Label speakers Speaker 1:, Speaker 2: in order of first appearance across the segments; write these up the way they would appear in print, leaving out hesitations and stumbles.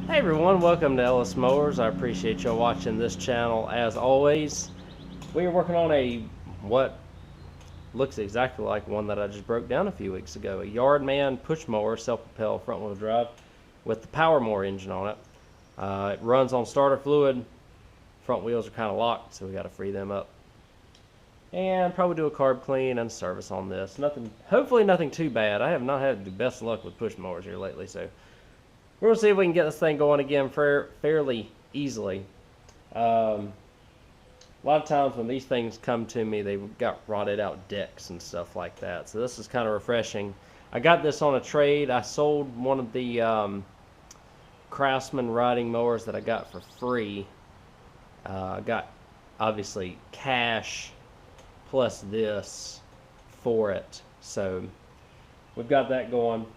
Speaker 1: Hey everyone, welcome to Ellis Mowers. I appreciate y'all watching this channel as always. We are working on what looks exactly like one that I just broke down a few weeks ago. A Yardman push mower, self-propel, front-wheel drive with the Powermore engine on it. It runs on starter fluid. Front wheels are kind of locked, so we got to free them up. And probably do a carb clean and service on this. Hopefully nothing too bad. I have not had the best luck with push mowers here lately, so we're gonna see if we can get this thing going again fairly easily. A lot of times when these things come to me, they've got rotted out decks and stuff like that. So this is kind of refreshing. I got this on a trade. I sold one of the Craftsman riding mowers that I got for free. I got obviously cash plus this for it. So we've got that going.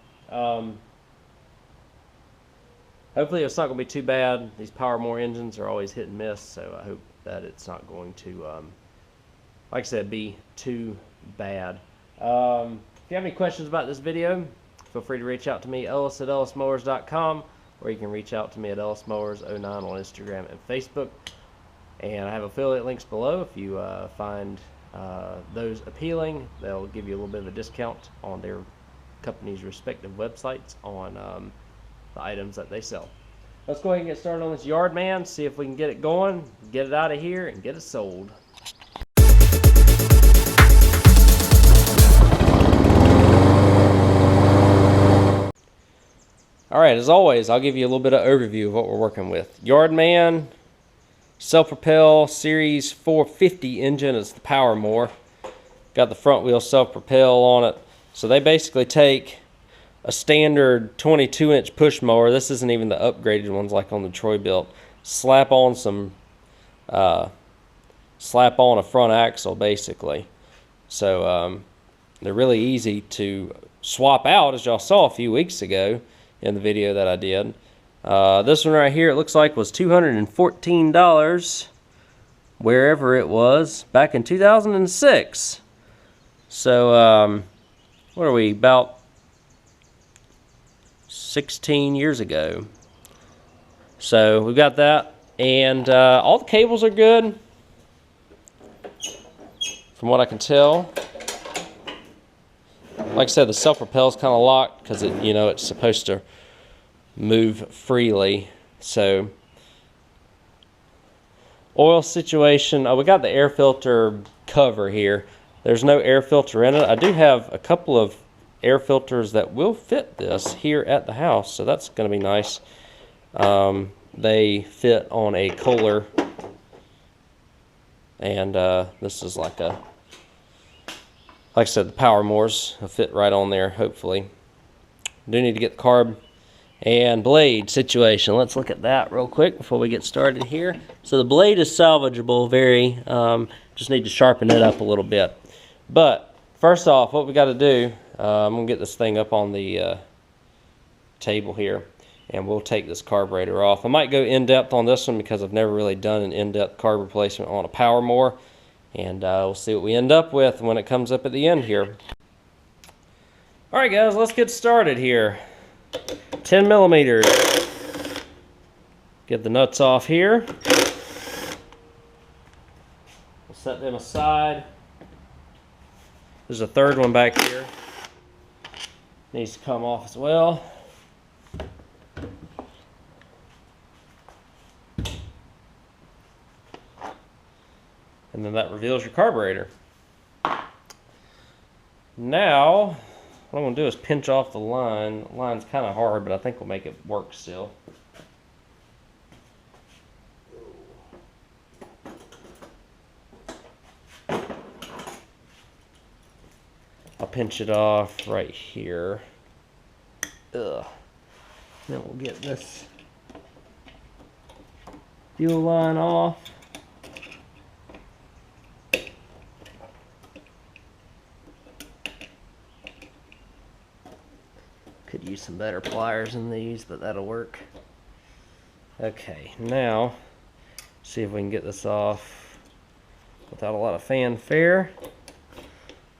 Speaker 1: Hopefully it's not going to be too bad. These Powermore engines are always hit and miss, so I hope that it's not going to, like I said, be too bad. If you have any questions about this video, feel free to reach out to me, Ellis at ellismowers.com, or you can reach out to me at ellismowers09 on Instagram and Facebook. And I have affiliate links below. If you find those appealing, they'll give you a little bit of a discount on their company's respective websites on the items that they sell. Let's go ahead and get started on this Yardman, see if we can get it going, get it out of here, and get it sold. Alright, as always, I'll give you a little bit of overview of what we're working with. Yardman, self-propel, Series 450 engine. It's the Powermore. Got the front wheel self-propel on it. So they basically take a standard 22-inch push mower. This isn't even the upgraded ones like on the Troy built. Slap on a front axle basically. So they're really easy to swap out, as y'all saw a few weeks ago in the video that I did. This one right here, it looks like was $214 wherever it was back in 2006. So what are we, about 16 years ago. So we've got that, and all the cables are good from what I can tell. Like I said, the self-propel is kind of locked because it's supposed to move freely. So oil situation, we got the air filter cover here. There's no air filter in it. I do have a couple of air filters that will fit this here at the house, so that's going to be nice. They fit on a Kohler, and this is like I said, the Powermores will fit right on there, hopefully. Do need to get the carb and blade situation. Let's look at that real quick before we get started here. So the blade is salvageable, just need to sharpen it up a little bit. But first off, what we got to do, I'm going to get this thing up on the table here, and we'll take this carburetor off. I might go in-depth on this one because I've never really done an in-depth carb replacement on a Powermore, and we'll see what we end up with when it comes up at the end here. Alright guys, let's get started here. 10 millimeters. Get the nuts off here. We'll set them aside. There's a third one back here. Needs to come off as well. And then that reveals your carburetor. Now, what I'm going to do is pinch off the line. The line's kind of hard, but I think we'll make it work still. I'll pinch it off right here. Then we'll get this fuel line off. Could use some better pliers than these, but that'll work. Okay, now see if we can get this off without a lot of fanfare. I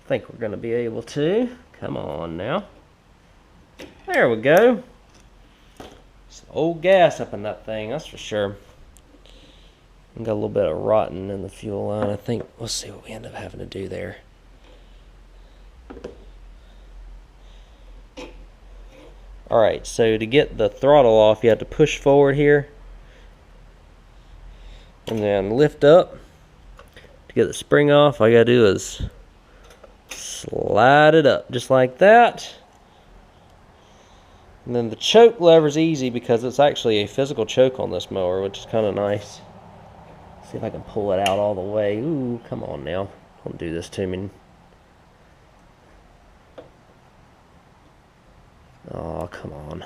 Speaker 1: think we're going to be able to. Come on now. There we go. Some old gas up in that thing, that's for sure. Got a little bit of rotten in the fuel line, I think. We'll see what we end up having to do there. Alright, so to get the throttle off, you have to push forward here and then lift up. To get the spring off, all you gotta do is slide it up just like that. And then the choke lever's easy because it's actually a physical choke on this mower, which is kind of nice. See if I can pull it out all the way. Ooh, come on now. Don't do this to me. Oh, come on.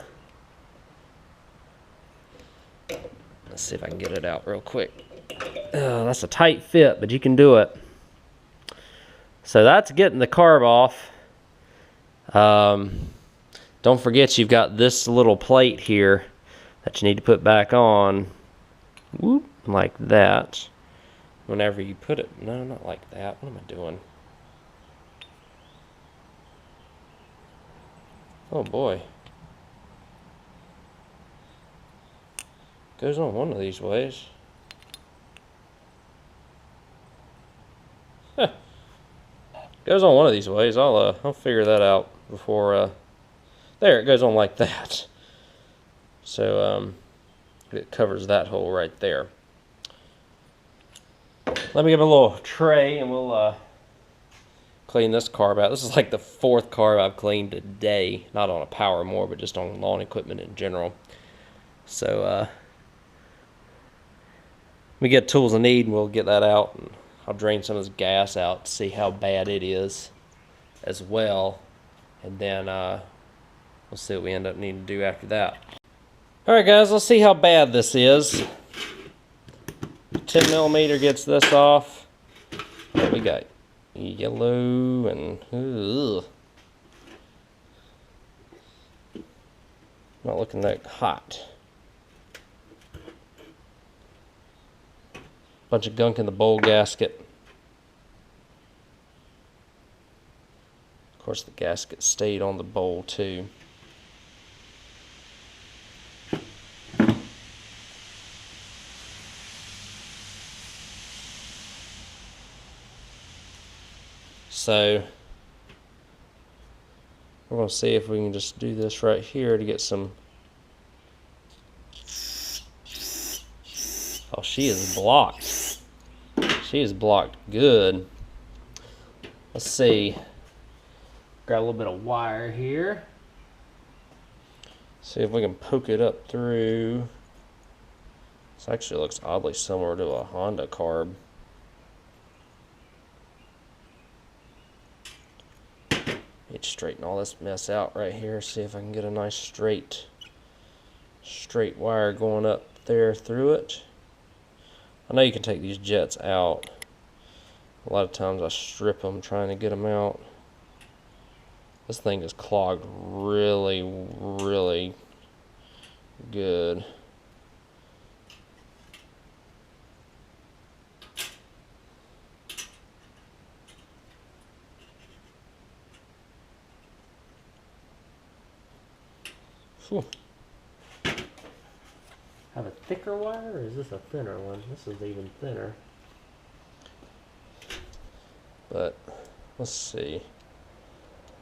Speaker 1: Let's see if I can get it out real quick. That's a tight fit, but you can do it. So that's getting the carb off. Don't forget you've got this little plate here that you need to put back on. Whoop, like that. Whenever you put it. No, not like that. What am I doing? Oh boy. Goes on one of these ways. Huh. Goes on one of these ways. I'll figure that out before. There, it goes on like that. So it covers that hole right there. Let me give it a little tray and we'll clean this carb out. This is like the 4th carb I've cleaned today. Not on a Powermore, but just on lawn equipment in general. So let me get tools I need and we'll get that out. And I'll drain some of this gas out to see how bad it is as well. And then we'll see what we end up needing to do after that. Alright guys, let's see how bad this is. 10mm gets this off. What we got? Yellow and ugh. Not looking that hot. Bunch of gunk in the bowl gasket. Of course the gasket stayed on the bowl too. So we're going to see if we can just do this right here to get some. Oh, she is blocked. She is blocked good. Let's see. Grab a little bit of wire here. See if we can poke it up through. This actually looks oddly similar to a Honda carb. Need to straighten all this mess out right here. See if I can get a nice straight wire going up there through it. I know you can take these jets out. A lot of times I strip them trying to get them out. This thing is clogged really, really good. Whew. Have a thicker wire, or is this a thinner one? This is even thinner. But let's see.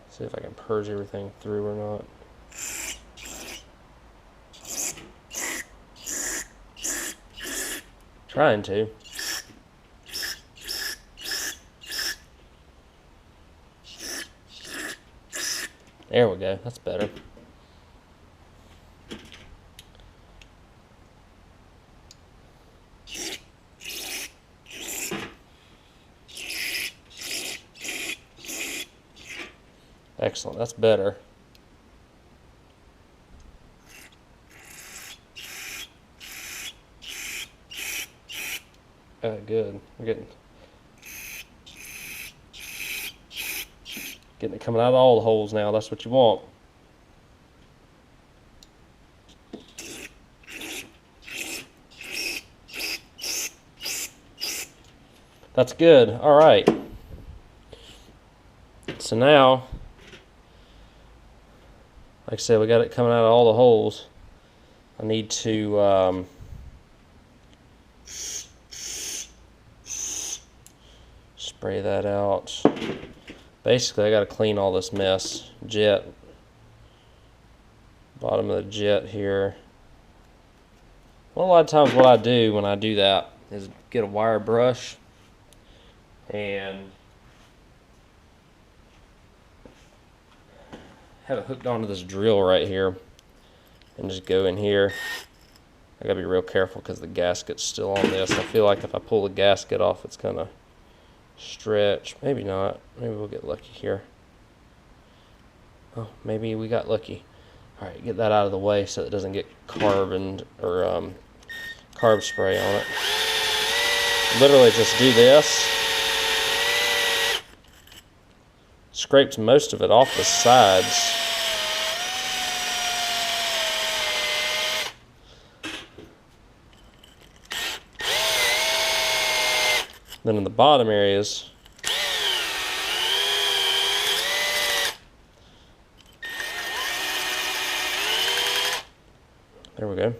Speaker 1: See if I can purge everything through or not. Trying to. There we go. That's better. Excellent, that's better. Good. We're getting it coming out of all the holes now. That's what you want. That's good. All right. So now, like I said, we got it coming out of all the holes. I need to spray that out. Basically, I got to clean all this mess. Jet, bottom of the jet here. Well, a lot of times what I do when I do that is get a wire brush and have it hooked onto this drill right here and just go in here. I gotta be real careful because the gasket's still on this. I feel like if I pull the gasket off, it's gonna stretch. Maybe not. Maybe we'll get lucky here. Oh, maybe we got lucky. All right, get that out of the way so it doesn't get carb spray on it. Literally just do this. Scrapes most of it off the sides. Then in the bottom areas, there we go.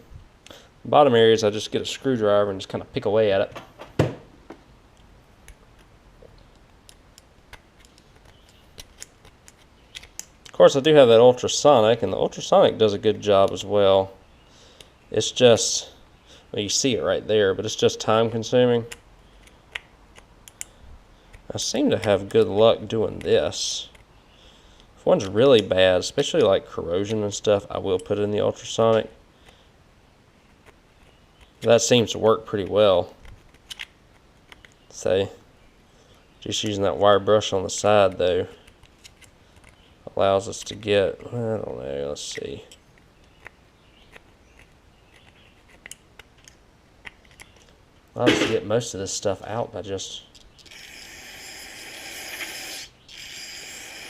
Speaker 1: Bottom areas, I just get a screwdriver and just kind of pick away at it. Of course, I do have that ultrasonic, and the ultrasonic does a good job as well. It's just, well, you see it right there, but it's just time consuming. I seem to have good luck doing this. If one's really bad, especially like corrosion and stuff, I will put it in the ultrasonic. That seems to work pretty well. So, just using that wire brush on the side though allows us to get, I don't know, let's see. Allows us to get most of this stuff out by just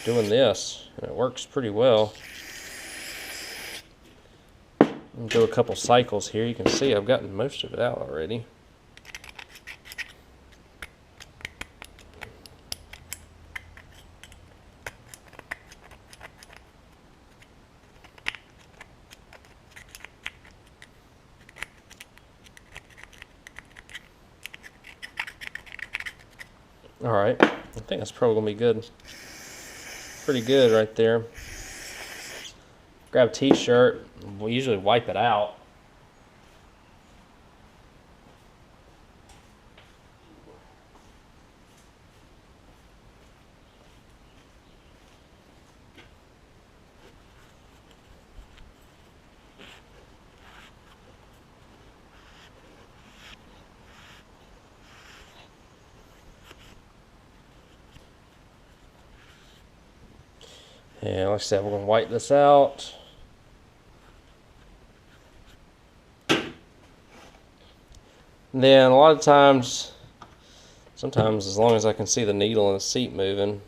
Speaker 1: doing this, and it works pretty well. Do a couple cycles here. You can see I've gotten most of it out already. All right, I think that's probably gonna be good. Pretty good right there. Grab a t-shirt. We usually wipe it out. And like I said, we're going to wipe this out. And then a lot of times, sometimes as long as I can see the needle in the seat moving,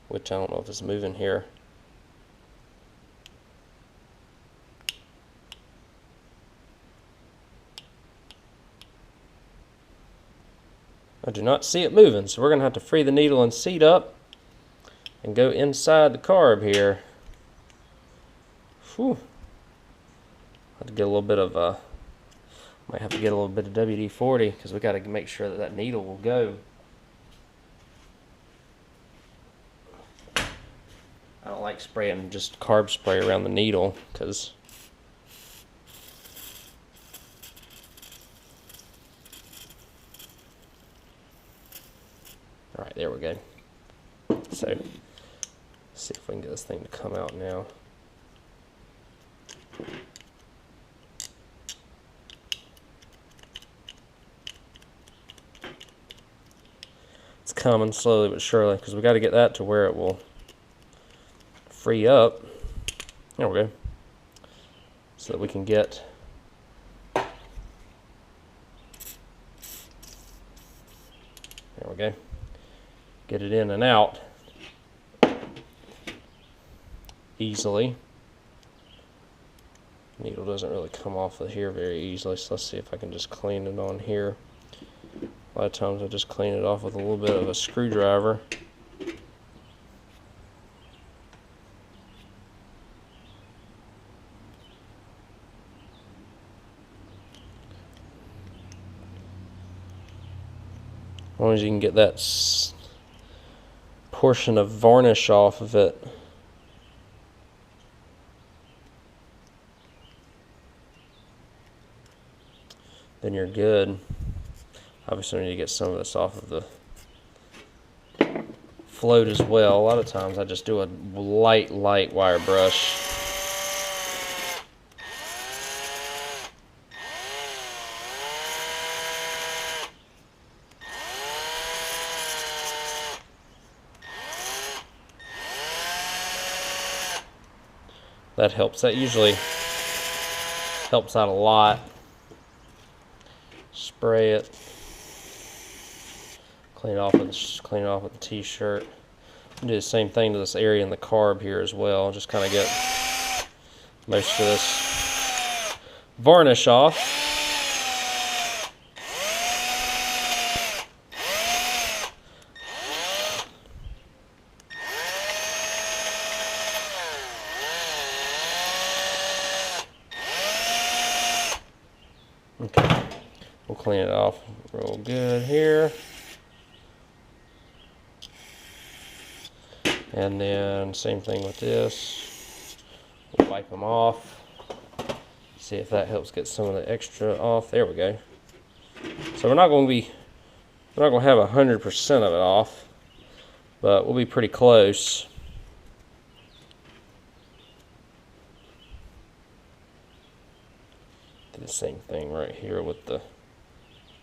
Speaker 1: which I don't know if it's moving here. I do not see it moving, so we're going to have to free the needle and seat up and go inside the carb here. Whew. Have to get a little bit of might have to get a little bit of WD-40 because we got to make sure that that needle will go. I don't like spraying just carb spray around the needle because all right, there we go. So let's see if we can get this thing to come out now. It's coming slowly but surely because we got to get that to where it will free up. There we go. So that we can get there we go. Get it in and out easily. Needle doesn't really come off of here very easily, so let's see if I can just clean it on here. A lot of times I just clean it off with a little bit of a screwdriver. long as you can get that portion of varnish off of it. Then you're good. Obviously we need to get some of this off of the float as well. A lot of times I just do a light wire brush. That helps. That usually helps out a lot. Spray it. Clean it off with the t-shirt. Do the same thing to this area in the carb here as well. Just kind of get most of this varnish off. Okay, we'll clean it off real good here. And then same thing with this. We'll wipe them off. See if that helps get some of the extra off. There we go. So we're not going to have 100% of it off, but we'll be pretty close. Do the same thing right here with the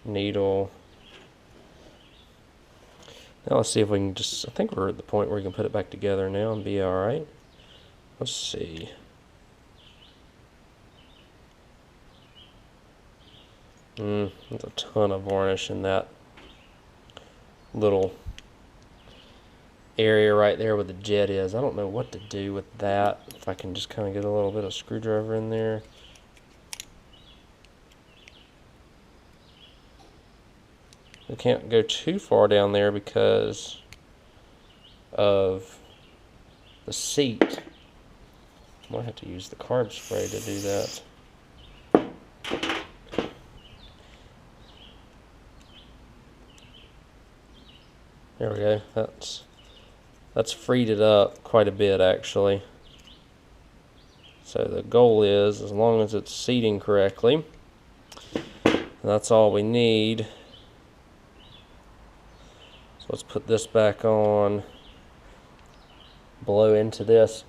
Speaker 1: needle. Now let's see if we can just, I think we're at the point where we can put it back together now and be alright. Let's see. There's a ton of varnish in that little area right there where the jet is. I don't know what to do with that. If I can just kind of get a little bit of screwdriver in there. We can't go too far down there because of the seat. I might have to use the carb spray to do that. There we go. That's freed it up quite a bit actually. So the goal is, as long as it's seating correctly, that's all we need. Let's put this back on, blow into this.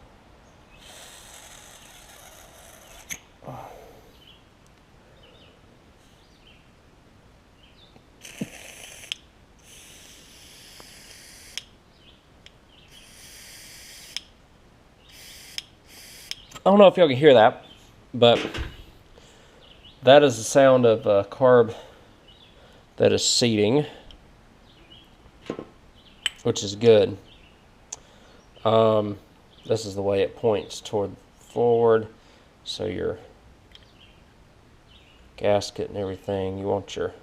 Speaker 1: I don't know if y'all can hear that, but that is the sound of carb that is seating, which is good. This is the way it points toward forward, so your gasket and everything, you want your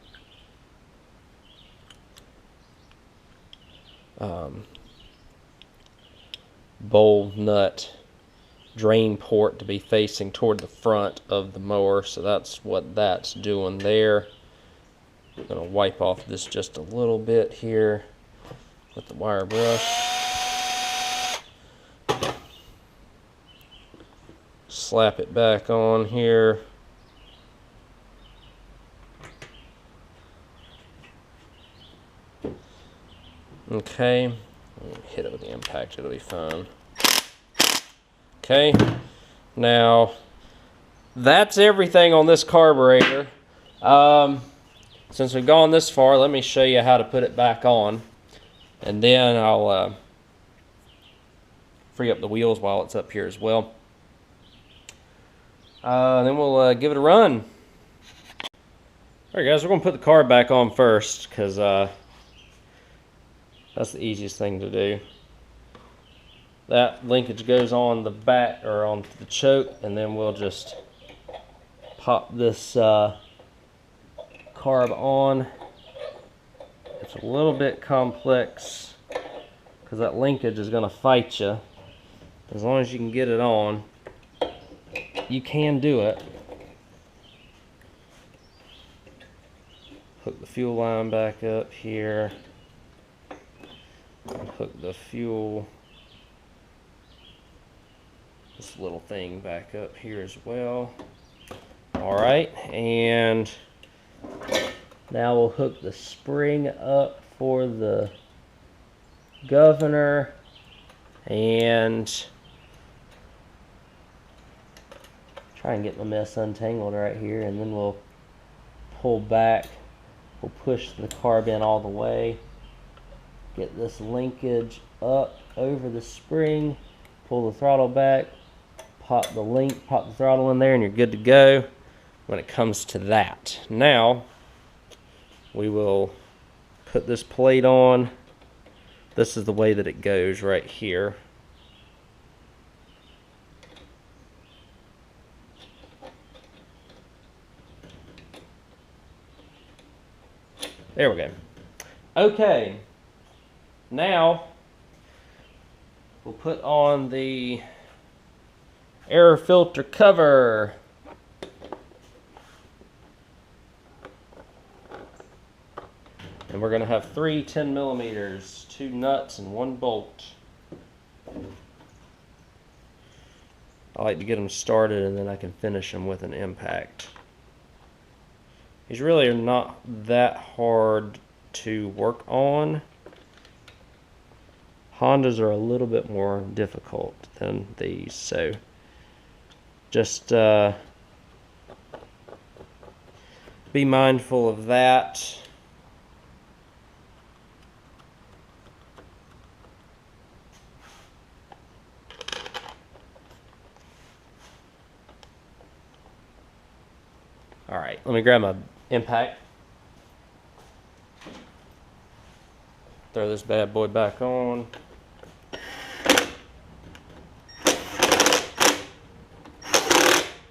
Speaker 1: bowl nut drain port to be facing toward the front of the mower, so that's what that's doing there. I'm going to wipe off this just a little bit here with the wire brush. Slap it back on here. Okay, hit it with the impact, it'll be fine. Okay, now that's everything on this carburetor. Since we've gone this far, let me show you how to put it back on, and then I'll free up the wheels while it's up here as well. Then we'll give it a run. Alright guys, we're going to put the carb back on first, because that's the easiest thing to do. That linkage goes on the back, or on the choke, and then we'll just pop this carb on. It's a little bit complex because that linkage is going to fight you. As long as you can get it on, you can do it. Hook the fuel line back up here. And hook the fuel, this little thing back up here as well. Alright, and now we'll hook the spring up for the governor, and try and get my mess untangled right here, and then we'll pull back. We'll push the carb in all the way, get this linkage up over the spring, pull the throttle back, pop the throttle in there, and you're good to go when it comes to that. Now we will put this plate on. This is the way that it goes right here. There we go. Okay, now we'll put on the air filter cover. And we're going to have 3 10mm, 2 nuts and 1 bolt. I like to get them started and then I can finish them with an impact. These really are not that hard to work on. Hondas are a little bit more difficult than these, so just be mindful of that. All right, let me grab my impact. Throw this bad boy back on.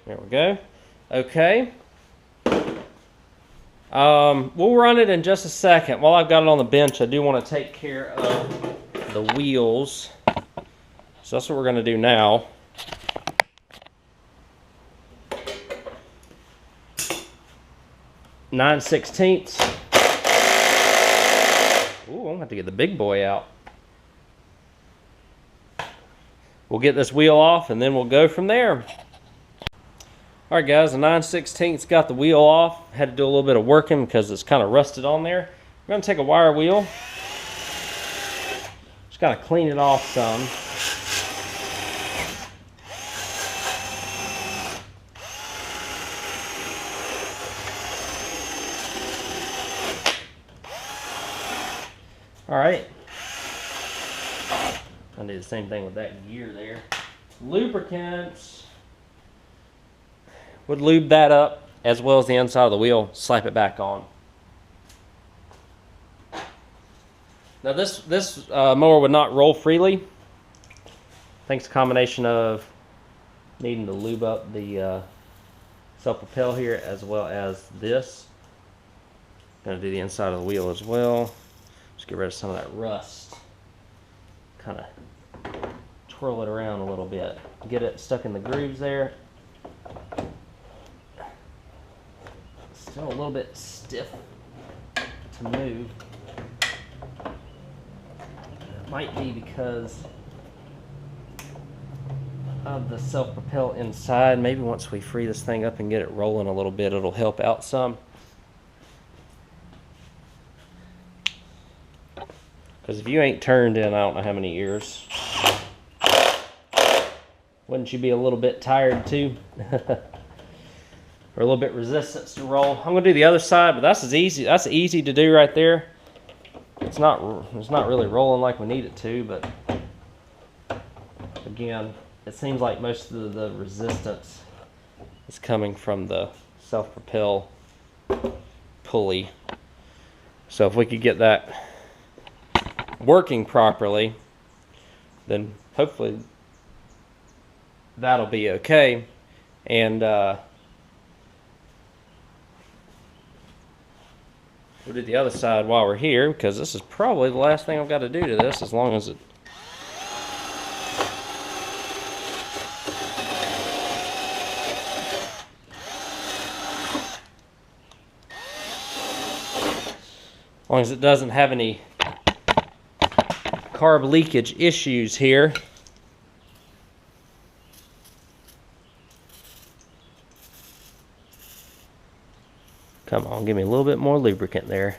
Speaker 1: There we go. Okay. We'll run it in just a second. While I've got it on the bench, I do want to take care of the wheels. So that's what we're going to do now. Nine 16ths. Ooh, I'm gonna have to get the big boy out. We'll get this wheel off and then we'll go from there. Alright guys, the 9/16 got the wheel off. Had to do a little bit of working because it's kind of rusted on there. We're gonna take a wire wheel. Just gotta clean it off some. Alright, I'll do the same thing with that gear there. Lubricants, would lube that up as well as the inside of the wheel, slap it back on. Now this mower would not roll freely. I think it's a combination of needing to lube up the self-propel here as well as this. Gonna do the inside of the wheel as well. Just get rid of some of that rust. Kind of twirl it around a little bit. Get it stuck in the grooves there. Still a little bit stiff to move. It might be because of the self-propel inside. Maybe once we free this thing up and get it rolling a little bit, it'll help out some. Because if you ain't turned in I don't know how many years, wouldn't you be a little bit tired too? Or a little bit resistance to roll. I'm gonna do the other side, but that's easy to do right there. It's not really rolling like we need it to, but again, it seems like most of the resistance is coming from the self-propel pulley. So if we could get that working properly, then hopefully that'll be okay. And we'll do the other side while we're here, because this is probably the last thing I've got to do to this, as long as it As long as it doesn't have any carb leakage issues here. Come on, give me a little bit more lubricant there.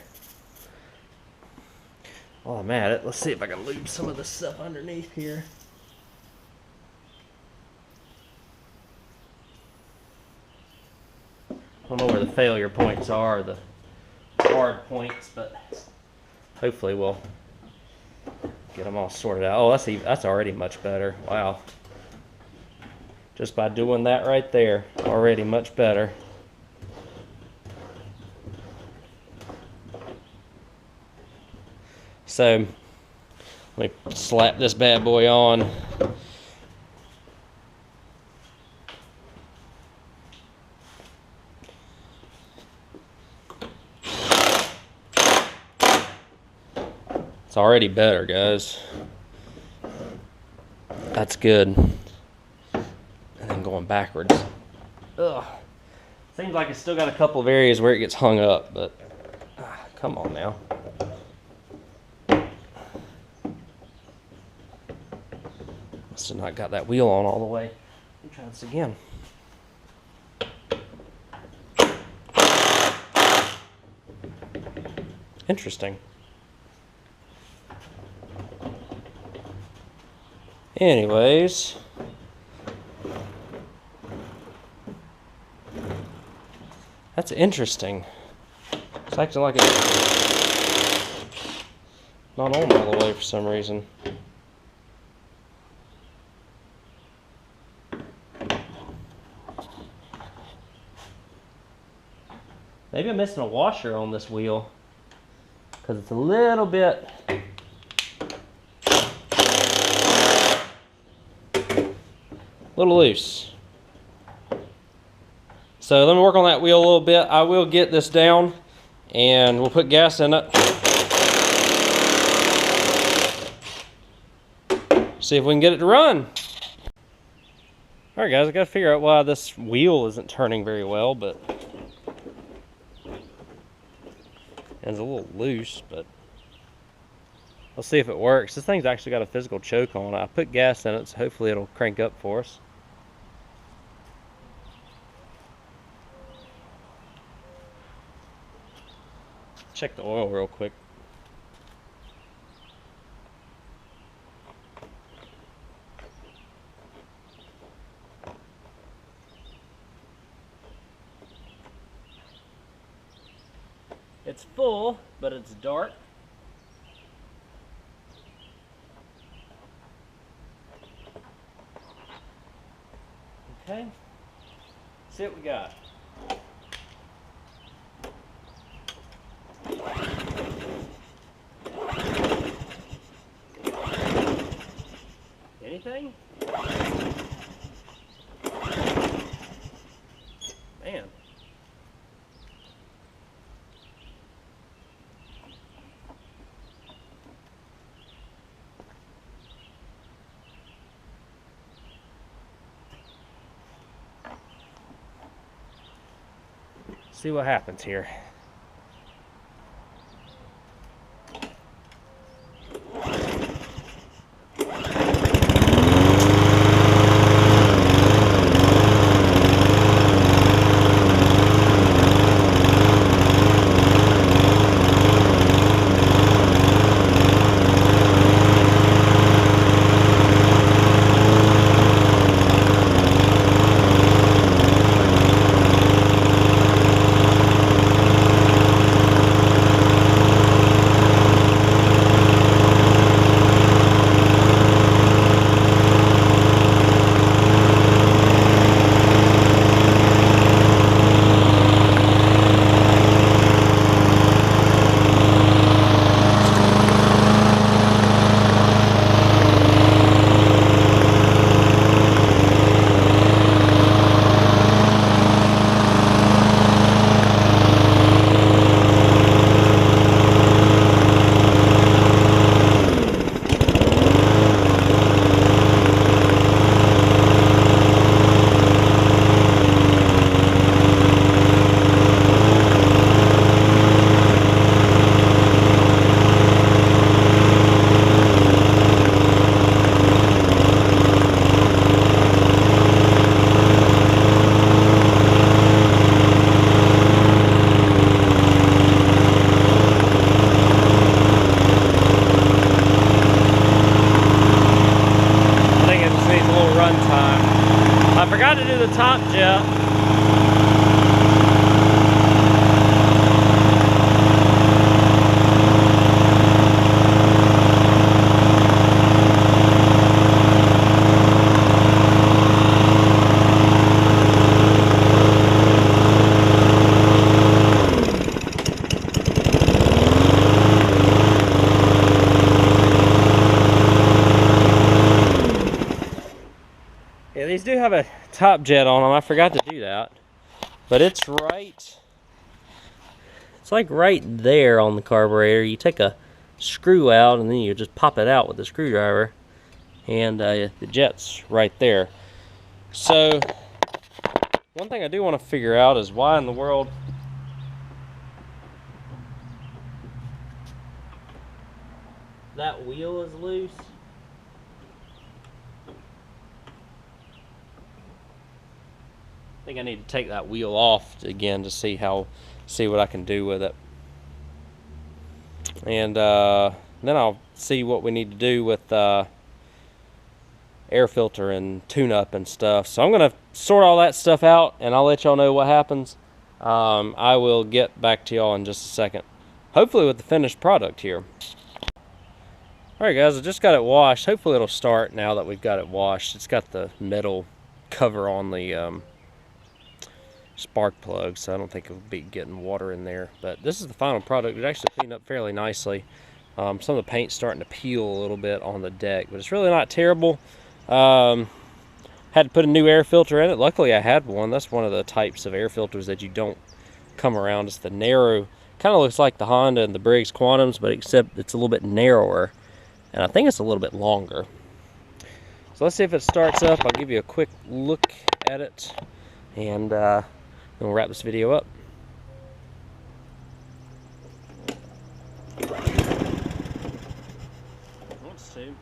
Speaker 1: While I'm at it, let's see if I can lube some of this stuff underneath here. I don't know where the failure points are, the hard points, but hopefully we'll get them all sorted out. Oh, that's already much better. Wow. Just by doing that right there, already much better. So, let me slap this bad boy on. It's already better, guys. That's good. And then going backwards. Ugh. Seems like it's still got a couple of areas where it gets hung up, but come on now. Must have not got that wheel on all the way. Let me try this again. Interesting. Anyways, that's interesting. It's acting like it's not on all the way for some reason. Maybe I'm missing a washer on this wheel because it's a little bit loose. So let me work on that wheel a little bit. I will get this down and we'll put gas in it. See if we can get it to run. Alright guys, I gotta figure out why this wheel isn't turning very well, but it's a little loose, but let's see if it works. This thing's actually got a physical choke on it. I put gas in it, so hopefully it'll crank up for us. Check the oil real quick. It's full, but it's dark. Okay, see what we got. Anything? Man. See what happens here. Yeah. Yeah, these do have a top jet on them. I forgot to do that. But it's like right there on the carburetor. You take a screw out and then you just pop it out with a screwdriver. And the jet's right there. So, one thing I do want to figure out is why in the world that wheel is loose. I think I need to take that wheel off again to see what I can do with it. And then I'll see what we need to do with air filter and tune-up and stuff. So I'm going to sort all that stuff out, and I'll let y'all know what happens. I will get back to y'all in just a second. Hopefully with the finished product here. Alright guys, I just got it washed. Hopefully it'll start now that we've got it washed. It's got the metal cover on the spark plug, so I don't think it'll be getting water in there. But this is the final product. It actually cleaned up fairly nicely. Some of the paint's starting to peel a little bit on the deck, but it's really not terrible. Had to put a new air filter in it. Luckily I had one. That's one of the types of air filters that you don't come around. It's the narrow, kind of looks like the Honda and the Briggs Quantums, but except it's a little bit narrower, and I think it's a little bit longer. So let's see if it starts up. I'll give you a quick look at it, and then we'll wrap this video up. Wants to.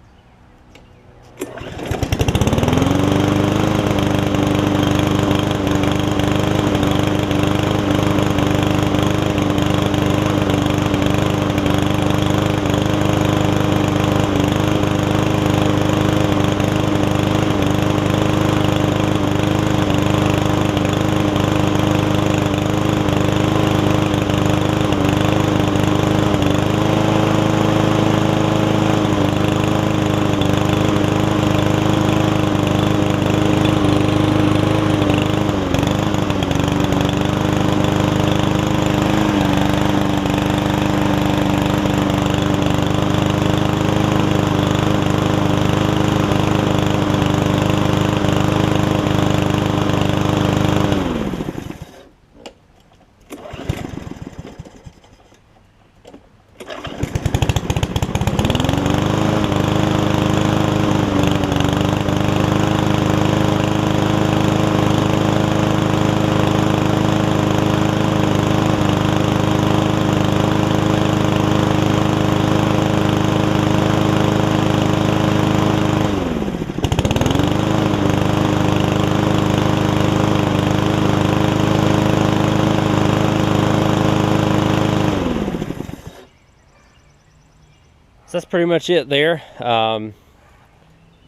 Speaker 1: So that's pretty much it there.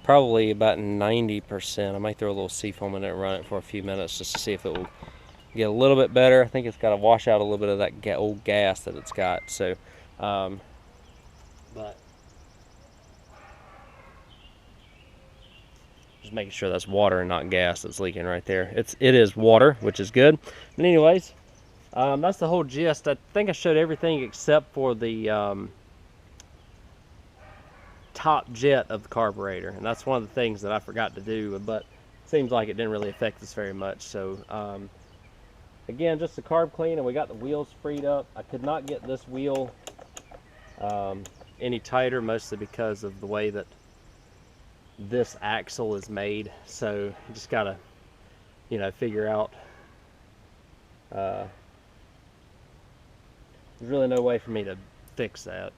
Speaker 1: Probably about 90%. I might throw a little seafoam in it and run it for a few minutes just to see if it will get a little bit better. I think it's got to wash out a little bit of that old gas that it's got. So, but just making sure that's water and not gas that's leaking right there. It is water, which is good. But anyways, that's the whole gist. I think I showed everything except for the top jet of the carburetor, and that's one of the things that I forgot to do, but it seems like it didn't really affect us very much. So again, just the carb clean, and we got the wheels freed up. I could not get this wheel any tighter, mostly because of the way that this axle is made. So you just gotta, you know, figure out there's really no way for me to fix that.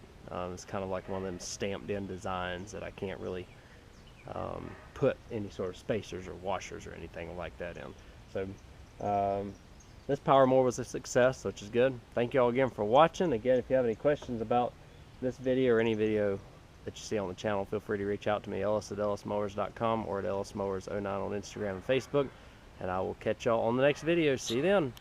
Speaker 1: It's kind of like one of them stamped in designs that I can't really put any sort of spacers or washers or anything like that in. So this Powermore was a success, which is good. Thank you all again for watching. Again, if you have any questions about this video or any video that you see on the channel, feel free to reach out to me, Ellis at ellismowers.com or at ellismowers09 on Instagram and Facebook. and I will catch y'all on the next video. See you then.